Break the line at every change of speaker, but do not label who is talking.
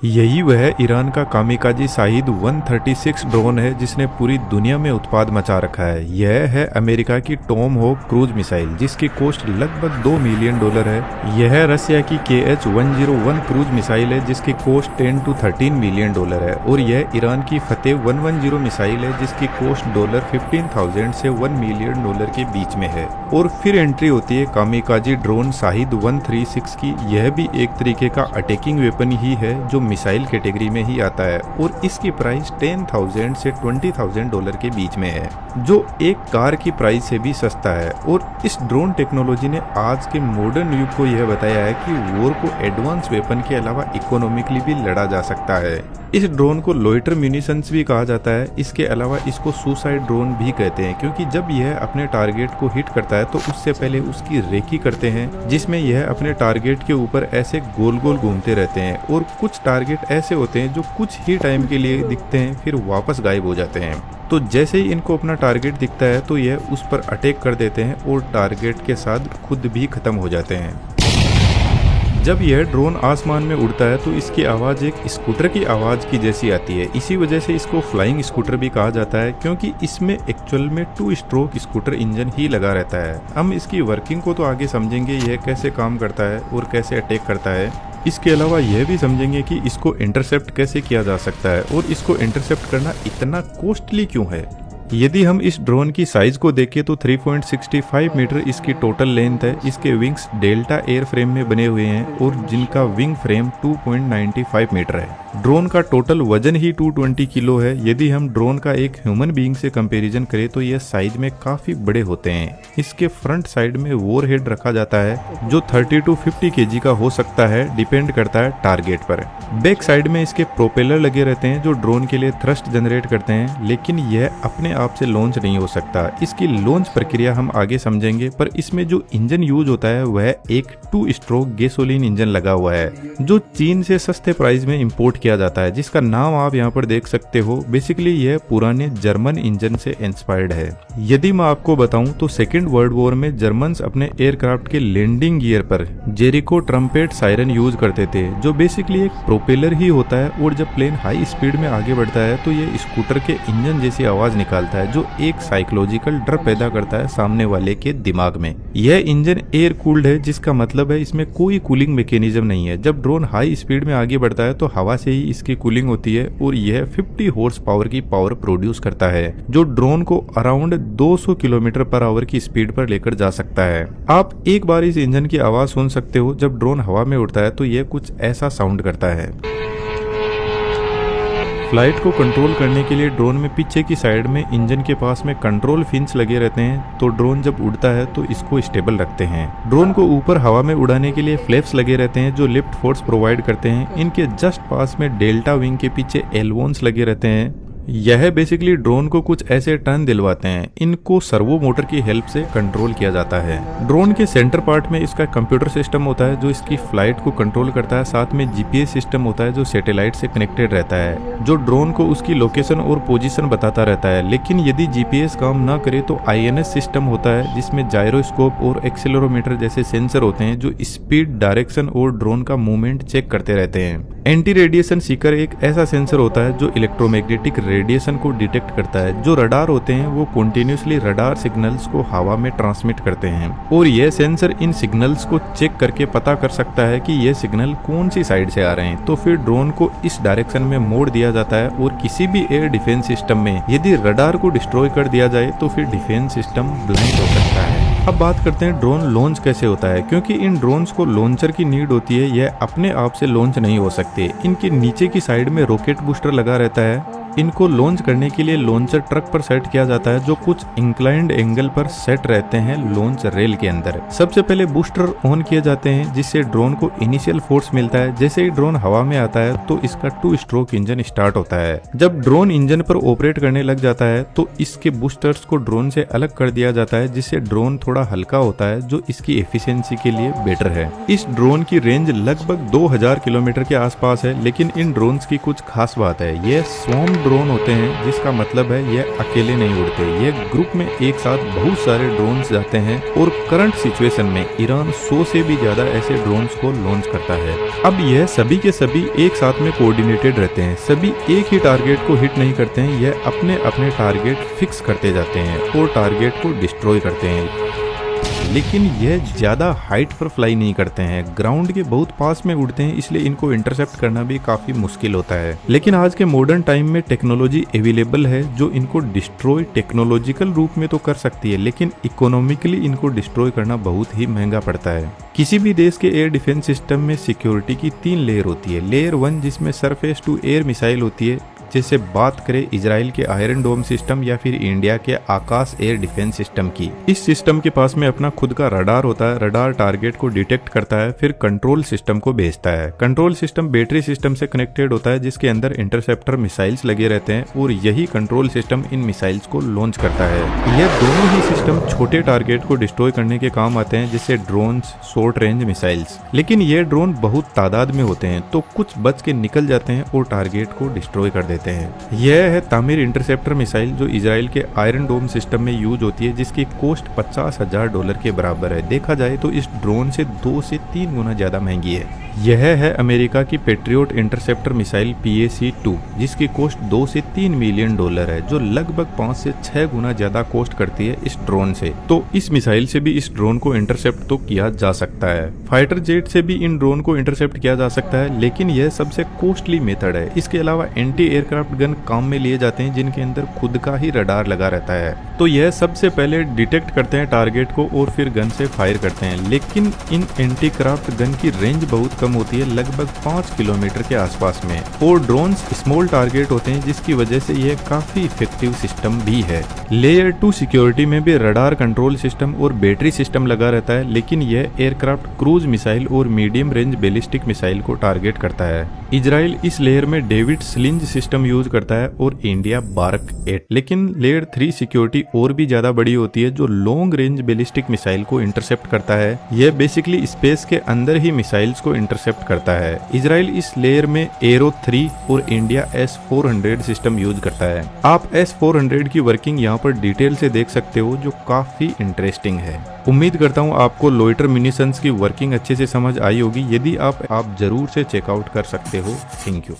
यही वह ईरान का कामिकाजी शाहिद 136 ड्रोन है जिसने पूरी दुनिया में उत्पाद मचा रखा है। यह है अमेरिका की टॉम होक क्रूज मिसाइल जिसकी कॉस्ट लगभग $2 मिलियन है। यह रसिया की KH-101 क्रूज मिसाइल है जिसकी कॉस्ट $10 to 13 मिलियन है और यह ईरान की फतेह 110 मिसाइल है जिसकी कॉस्ट $15,000 से $1 मिलियन के बीच में है। और फिर एंट्री होती है कामिकाजी ड्रोन शाहिद 136 की। यह भी एक तरीके का अटैकिंग वेपन ही है जो मिसाइल कैटेगरी में ही आता है और इसकी प्राइस $10,000 से $20,000 के बीच में है, जो एक कार की प्राइस से भी सस्ता है। और इस ड्रोन टेक्नोलॉजी ने आज के मॉडर्न युग को यह बताया है कि वॉर को एडवांस वेपन के अलावा इकोनॉमिकली भी लड़ा जा सकता है। इस ड्रोन को लोइटर म्यूनिशंस भी कहा जाता है। इसके अलावा इसको सुसाइड ड्रोन भी कहते हैं क्योंकि जब यह अपने टारगेट को हिट करता है तो उससे पहले उसकी रेकी करते हैं जिसमें यह अपने टारगेट के ऊपर ऐसे गोल गोल घूमते रहते हैं। और कुछ टारगेट ऐसे होते हैं जो कुछ ही टाइम के लिए दिखते हैं फिर वापस गायब हो जाते हैं। तो जैसे ही इनको अपना टारगेट दिखता है तो यह उस पर अटैक कर देते हैं और टारगेट के साथ खुद भी खत्म हो जाते हैं। जब यह ड्रोन आसमान में उड़ता है तो इसकी आवाज़ एक स्कूटर की आवाज़ की जैसी आती है। इसी वजह से इसको फ्लाइंग स्कूटर भी कहा जाता है क्योंकि इसमें एक्चुअल में 2 स्ट्रोक स्कूटर इंजन ही लगा रहता है। हम इसकी वर्किंग को तो आगे समझेंगे, यह कैसे काम करता है और कैसे अटैक करता है। इसके अलावा यह भी समझेंगे कि इसको इंटरसेप्ट कैसे किया जा सकता है और इसको इंटरसेप्ट करना इतना कॉस्टली क्यों है। यदि हम इस ड्रोन की साइज को देखें तो 3.65 मीटर इसकी टोटल लेंथ है। इसके विंग्स डेल्टा एयर फ्रेम में बने हुए हैं और जिनका विंग फ्रेम 2.95 मीटर है। ड्रोन का टोटल वजन ही 220 किलो है। यदि हम ड्रोन का एक ह्यूमन बीइंग से कंपैरिजन करें तो यह साइज में काफी बड़े होते हैं। इसके फ्रंट साइड में वॉर हेड रखा जाता है जो 30 to 50 kg का हो सकता है, डिपेंड करता है टारगेट पर। बैक साइड में इसके प्रोपेलर लगे रहते हैं जो ड्रोन के लिए थ्रस्ट जनरेट करते हैं, लेकिन यह अपने आप से लॉन्च नहीं हो सकता। इसकी लॉन्च प्रक्रिया हम आगे समझेंगे, पर इसमें जो इंजन यूज होता है वह एक 2 स्ट्रोक गैसोलीन इंजन लगा हुआ है जो चीन से सस्ते प्राइस में इंपोर्ट किया जाता है, जिसका नाम आप यहाँ पर देख सकते हो। बेसिकली यह पुराने जर्मन इंजन से इंस्पायर्ड है। यदि मैं आपको बताऊं तो सेकेंड वर्ल्ड वॉर में जर्मन्स अपने एयरक्राफ्ट के लैंडिंग गियर पर जेरिको ट्रम्पेट सायरन यूज करते थे, जो बेसिकली एक प्रोपेलर ही होता है और जब प्लेन हाई स्पीड में आगे बढ़ता है तो ये स्कूटर के इंजन जैसी आवाज निकालता है जो एक साइकोलॉजिकल डर पैदा करता है सामने वाले के दिमाग में। यह इंजन एयर कूल्ड है जिसका मतलब है इसमें कोई कूलिंग मैकेनिज्म नहीं है। जब ड्रोन हाई स्पीड में आगे बढ़ता है तो हवा से ही इसकी कूलिंग होती है और यह 50 हॉर्स पावर की पावर प्रोड्यूस करता है जो ड्रोन को अराउंड 200 किलोमीटर पर आवर की स्पीड पर लेकर जा सकता है। आप एक बार इस इंजन की आवाज सुन सकते हो। जब ड्रोन हवा में उड़ता है तो यह कुछ ऐसा साउंड करता है। फ्लाइट को कंट्रोल करने के लिए ड्रोन में पीछे की साइड में इंजन के पास में कंट्रोल फिन्स लगे रहते हैं, तो ड्रोन जब उड़ता है तो इसको स्टेबल रखते हैं। ड्रोन को ऊपर हवा में उड़ाने के लिए फ्लैप्स लगे रहते हैं जो लिफ्ट फोर्स प्रोवाइड करते हैं। इनके जस्ट पास में डेल्टा विंग के पीछे एलवोन्स लगे रहते हैं। यह बेसिकली ड्रोन को कुछ ऐसे टर्न दिलवाते हैं। इनको सर्वो मोटर की हेल्प से कंट्रोल किया जाता है। ड्रोन के सेंटर पार्ट में इसका कंप्यूटर सिस्टम होता है जो इसकी फ्लाइट को कंट्रोल करता है। साथ में जीपीएस सिस्टम होता है जो सैटेलाइट से कनेक्टेड रहता है, जो ड्रोन को उसकी लोकेशन और पोजीशन बताता रहता है। लेकिन यदि जीपीएस काम ना करे तो आईएनएस सिस्टम होता है जिसमें जायरोस्कोप और एक्सेलेरोमीटर जैसे सेंसर होते हैं जो स्पीड, डायरेक्शन और ड्रोन का मूवमेंट चेक करते रहते हैं। एंटी रेडिएशन सीकर एक ऐसा सेंसर होता है जो इलेक्ट्रोमैग्नेटिक रेडिएशन को डिटेक्ट करता है। जो रडार होते हैं वो कंटिन्यूसली रडार सिग्नल्स को हवा में ट्रांसमिट करते हैं और यह सेंसर इन सिग्नल्स को चेक करके पता कर सकता है कि ये सिग्नल कौन सी साइड से आ रहे हैं। तो फिर ड्रोन को इस डायरेक्शन में मोड़ दिया जाता है और किसी भी एयर डिफेंस सिस्टम में यदि रडार को डिस्ट्रॉय कर दिया जाए तो फिर डिफेंस सिस्टम ब्लाइंड हो सकता है। अब बात करते हैं ड्रोन लॉन्च कैसे होता है, क्योंकि इन ड्रोन्स को लॉन्चर की नीड होती है। यह अपने आप से लॉन्च नहीं हो सकते। इनके नीचे की साइड में रॉकेट बूस्टर लगा रहता है। इनको लॉन्च करने के लिए लॉन्चर ट्रक पर सेट किया जाता है जो कुछ इंक्लाइंड एंगल पर सेट रहते हैं लॉन्च रेल के अंदर। सबसे पहले बूस्टर ऑन किए जाते हैं जिससे ड्रोन को इनिशियल फोर्स मिलता है। जैसे ही ड्रोन हवा में आता है तो इसका 2 स्ट्रोक इंजन स्टार्ट होता है। जब ड्रोन इंजन पर ऑपरेट करने लग जाता है तो इसके बूस्टर्स को ड्रोन से अलग कर दिया जाता है जिससे ड्रोन थोड़ा हल्का होता है जो इसकी एफिशिएंसी के लिए बेटर है। इस ड्रोन की रेंज लगभग 2000 किलोमीटर के आसपास है। लेकिन इन ड्रोन्स की कुछ खास बात है, यह स्वॉर्म ड्रोन होते हैं, जिसका मतलब है यह अकेले नहीं उड़ते, यह ग्रुप में एक साथ बहुत सारे ड्रोन्स जाते हैं और करंट सिचुएशन में ईरान 100 से भी ज्यादा ऐसे ड्रोन्स को लॉन्च करता है। अब यह सभी के सभी एक साथ में कोऑर्डिनेटेड रहते हैं, सभी एक ही टारगेट को हिट नहीं करते हैं, यह अपने अपने टारगेट फिक्स करते जाते हैं और टारगेट को डिस्ट्रॉय करते हैं। लेकिन यह ज्यादा हाइट पर फ्लाई नहीं करते हैं, ग्राउंड के बहुत पास में उड़ते हैं, इसलिए इनको इंटरसेप्ट करना भी काफी मुश्किल होता है। लेकिन आज के मॉडर्न टाइम में टेक्नोलॉजी अवेलेबल है जो इनको डिस्ट्रॉय टेक्नोलॉजिकल रूप में तो कर सकती है, लेकिन इकोनॉमिकली इनको डिस्ट्रॉय करना बहुत ही महंगा पड़ता है। किसी भी देश के एयर डिफेंस सिस्टम में सिक्योरिटी की 3 लेयर होती है। लेयर 1 जिसमें सरफेस टू एयर मिसाइल होती है, जैसे बात करें इजराइल के आयरन डोम सिस्टम या फिर इंडिया के आकाश एयर डिफेंस सिस्टम की। इस सिस्टम के पास में अपना खुद का रडार होता है, रडार टारगेट को डिटेक्ट करता है, फिर कंट्रोल सिस्टम को भेजता है। कंट्रोल सिस्टम बैटरी सिस्टम से कनेक्टेड होता है, जिसके अंदर इंटरसेप्टर मिसाइल्स लगे रहते हैं और यही कंट्रोल सिस्टम इन मिसाइल्स को लॉन्च करता है। यह दोनों ही सिस्टम छोटे टारगेट को डिस्ट्रॉय करने के काम आते हैं, जैसे ड्रोन्स, शॉर्ट रेंज मिसाइल्स। लेकिन ये ड्रोन बहुत तादाद में होते हैं, तो कुछ बच के निकल जाते हैं और टारगेट को डिस्ट्रॉय कर देते हैं। यह है तामीर इंटरसेप्टर मिसाइल, जो इजराइल के आयरन डोम सिस्टम में यूज होती है, जिसकी कॉस्ट $50,000 के बराबर है। देखा जाए तो इस ड्रोन से 2 से 3 गुना ज्यादा महंगी है। यह है अमेरिका की पेट्रियोट इंटरसेप्टर मिसाइल PAC-2, जिसकी कॉस्ट 2 से 3 मिलियन डॉलर है, जो लगभग 5 से 6 गुना ज्यादा कॉस्ट करती है इस ड्रोन से। तो इस मिसाइल से भी इस ड्रोन को इंटरसेप्ट तो किया जा सकता है। फाइटर जेट से भी इन ड्रोन को इंटरसेप्ट किया जा सकता है, लेकिन यह सबसे कॉस्टली मेथड है। इसके अलावा एंटी एयरक्राफ्ट गन काम में लिए जाते हैं, जिनके अंदर खुद का ही रडार लगा रहता है। तो यह सबसे पहले डिटेक्ट करते हैं टारगेट को और फिर गन से फायर करते हैं। लेकिन इन एंटी क्राफ्ट गन की रेंज बहुत कम होती है, लगभग 5 किलोमीटर के आसपास में, और ड्रोन्स स्मॉल टारगेट होते हैं, जिसकी वजह से यह काफी इफेक्टिव सिस्टम भी है। लेयर 2 सिक्योरिटी में भी रडार, कंट्रोल सिस्टम और बैटरी सिस्टम लगा रहता है, लेकिन यह एयरक्राफ्ट, क्रूज मिसाइल और मीडियम रेंज बैलिस्टिक मिसाइल को टारगेट करता है। इजराइल इस लेयर में डेविड स्लिंज सिस्टम यूज करता है और इंडिया बार्क 8। लेकिन लेयर 3 सिक्योरिटी और भी ज्यादा बड़ी होती है, जो लॉन्ग रेंज बैलिस्टिक मिसाइल को इंटरसेप्ट करता है। यह बेसिकली स्पेस के अंदर ही मिसाइल्स को इंटरसेप्ट करता है। इजराइल इस लेयर में एरो 3 और इंडिया S-400 सिस्टम यूज करता है। आप S-400 की वर्किंग यहाँ पर डिटेल से देख सकते हो, जो काफी इंटरेस्टिंग है। उम्मीद करता हूँ आपको लोइटर म्यूनिशंस की वर्किंग अच्छे से समझ आई होगी। यदि आप जरूर से चेकआउट कर सकते हो। Thank you.